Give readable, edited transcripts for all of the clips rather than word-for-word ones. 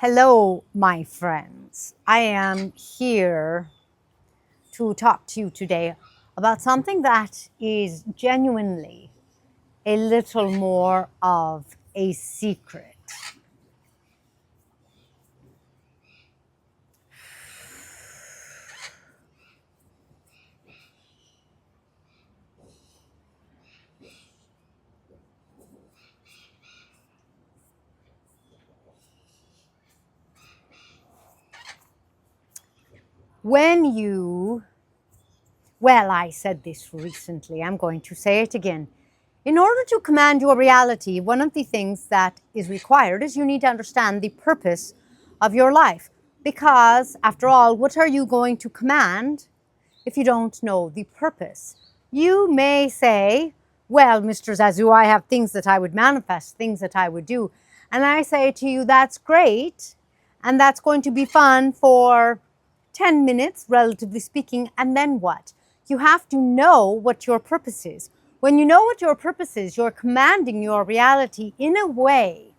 Hello, my friends. I am here to talk to you today about something that is genuinely a little more of a secret. I said this recently, I'm going to say it again. In order to command your reality, one of the things that is required is you need to understand the purpose of your life. Because, after all, what are you going to command if you don't know the purpose? You may say, well, Mr. Zazoo, I have things that I would manifest, things that I would do. And I say to you, that's great. And that's going to be fun for 10 minutes, relatively speaking. And then what? You have to know what your purpose is. When you know what your purpose is, you're commanding your reality in a way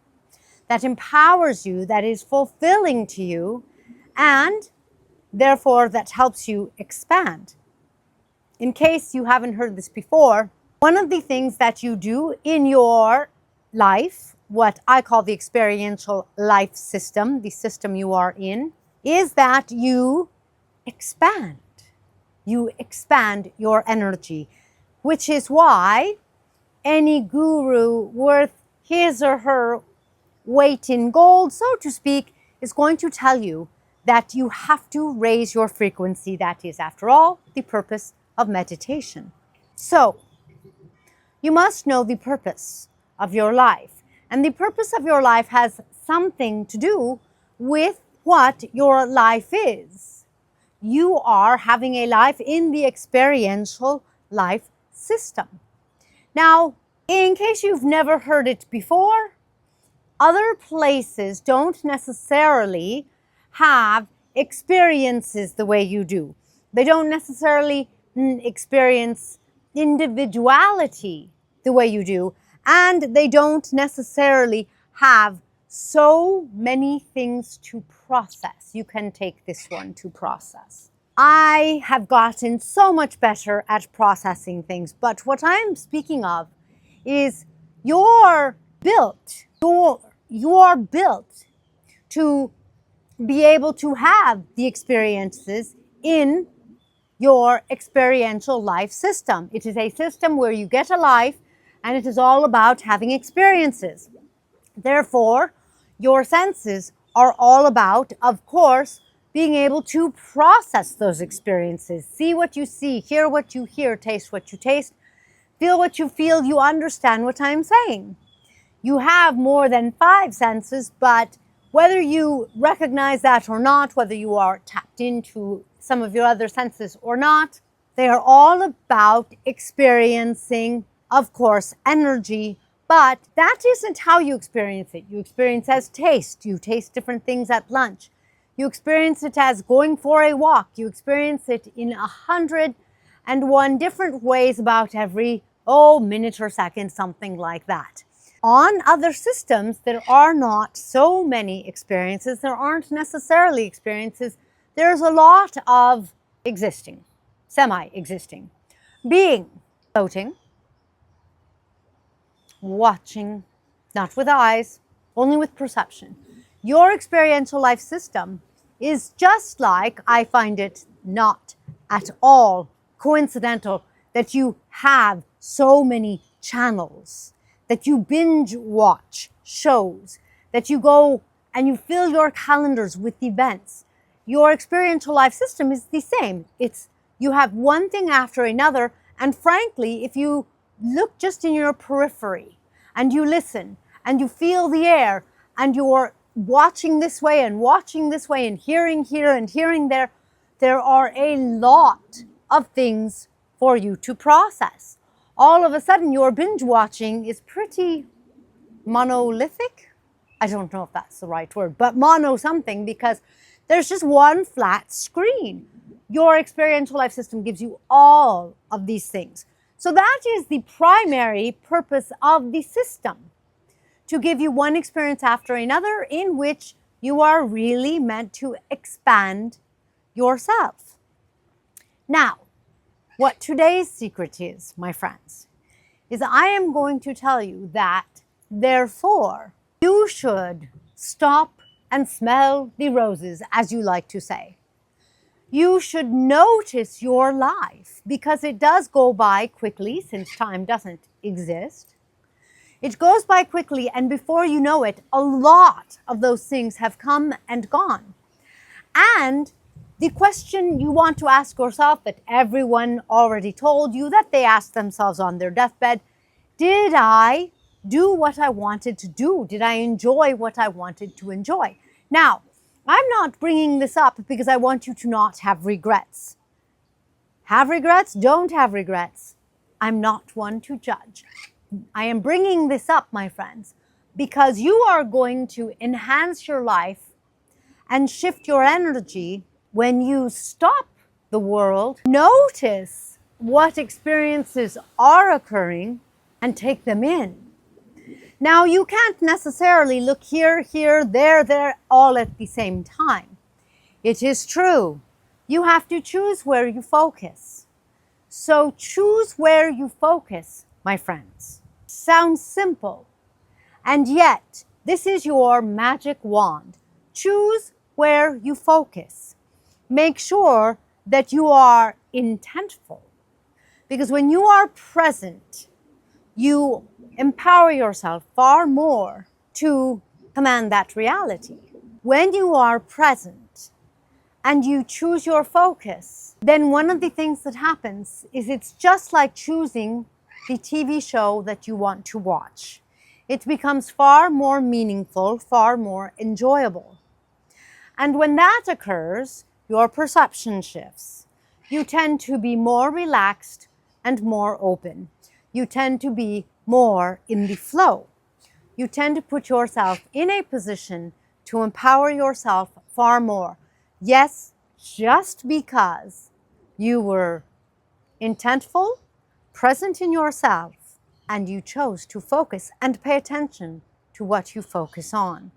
that empowers you, that is fulfilling to you, and therefore that helps you expand. In case you haven't heard this before, one of the things that you do in your life, what I call the experiential life system, the system you are in, is that you expand. You expand your energy, which is why any guru worth his or her weight in gold, so to speak, is going to tell you that you have to raise your frequency. That is, after all, the purpose of meditation. So, you must know the purpose of your life. And the purpose of your life has something to do with what your life is. You are having a life in the experiential life system. Now, in case you've never heard it before, other places don't necessarily have experiences the way you do. They don't necessarily experience individuality the way you do, and they don't necessarily have so many things to process. You can take this one to process. I have gotten so much better at processing things, but what I'm speaking of is you're built to be able to have the experiences in your experiential life system. It is a system where you get a life, and it is all about having experiences. Therefore, your senses are all about, of course, being able to process those experiences. See what you see, hear what you hear, taste what you taste, feel what you feel. You understand what I'm saying. You have more than 5 senses, but whether you recognize that or not, whether you are tapped into some of your other senses or not, they are all about experiencing, of course, energy. But that isn't how you experience it. You experience it as taste. You taste different things at lunch. You experience it as going for a walk. You experience it in 101 different ways about every, minute or second, something like that. On other systems, there are not so many experiences. There aren't necessarily experiences. There's a lot of existing, semi-existing, being, floating, watching, not with eyes, only with perception. Your experiential life system is just like, I find it not at all coincidental that you have so many channels, that you binge watch shows, that you go and you fill your calendars with events. Your experiential life system is the same. You have one thing after another, and frankly, if you look just in your periphery and you listen and you feel the air and you're watching this way and hearing here and hearing there, there are a lot of things for you to process. All of a sudden, your binge watching is pretty monolithic. I don't know if that's the right word, but mono something, because there's just one flat screen. Your experiential life system gives you all of these things. So that is the primary purpose of the system, to give you one experience after another in which You are really meant to expand yourself. Now, what today's secret is, my friends, is I am going to tell you that, therefore, you should stop and smell the roses, as you like to say. You should notice your life, because it does go by quickly since time doesn't exist. It goes by quickly, and before you know it, a lot of those things have come and gone. And the question you want to ask yourself, that everyone already told you, that they asked themselves on their deathbed, did I do what I wanted to do? Did I enjoy what I wanted to enjoy? Now, I'm not bringing this up because I want you to not have regrets. Have regrets? Don't have regrets. I'm not one to judge. I am bringing this up, my friends, because you are going to enhance your life and shift your energy when you stop the world, notice what experiences are occurring, and take them in. Now, you can't necessarily look here, there, all at the same time. It is true. You have to choose where you focus. So choose where you focus, my friends. Sounds simple. And yet, this is your magic wand. Choose where you focus. Make sure that you are intentful. Because when you are present, you empower yourself far more to command that reality. When you are present and you choose your focus, then one of the things that happens is it's just like choosing the TV show that you want to watch. It becomes far more meaningful, far more enjoyable. And when that occurs, your perception shifts. You tend to be more relaxed and more open. You tend to be more in the flow. You tend to put yourself in a position to empower yourself far more. Yes, just because you were intentful, present in yourself, and you chose to focus and pay attention to what you focus on.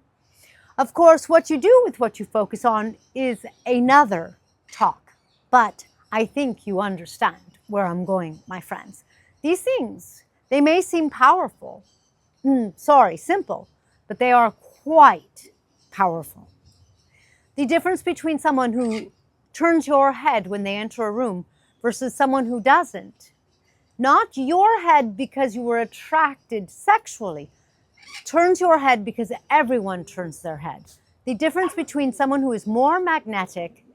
Of course, what you do with what you focus on is another talk, but I think you understand where I'm going, my friends. These things, they may seem powerful, simple, but they are quite powerful. The difference between someone who turns your head when they enter a room versus someone who doesn't. Not your head because you were attracted sexually. Turns your head because everyone turns their head. The difference between someone who is more magnetic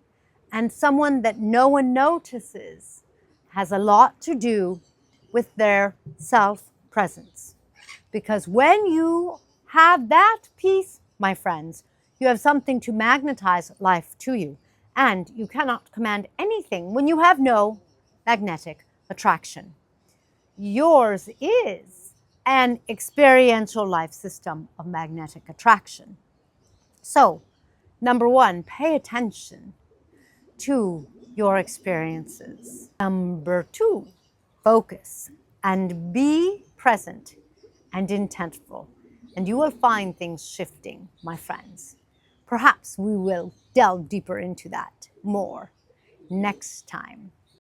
and someone that no one notices has a lot to do with their self-presence. Because when you have that piece, my friends, you have something to magnetize life to you. And you cannot command anything when you have no magnetic attraction. Yours is an experiential life system of magnetic attraction. So, number one, pay attention to your experiences. Number two, focus and be present and intentful. And you will find things shifting, my friends. Perhaps we will delve deeper into that more next time.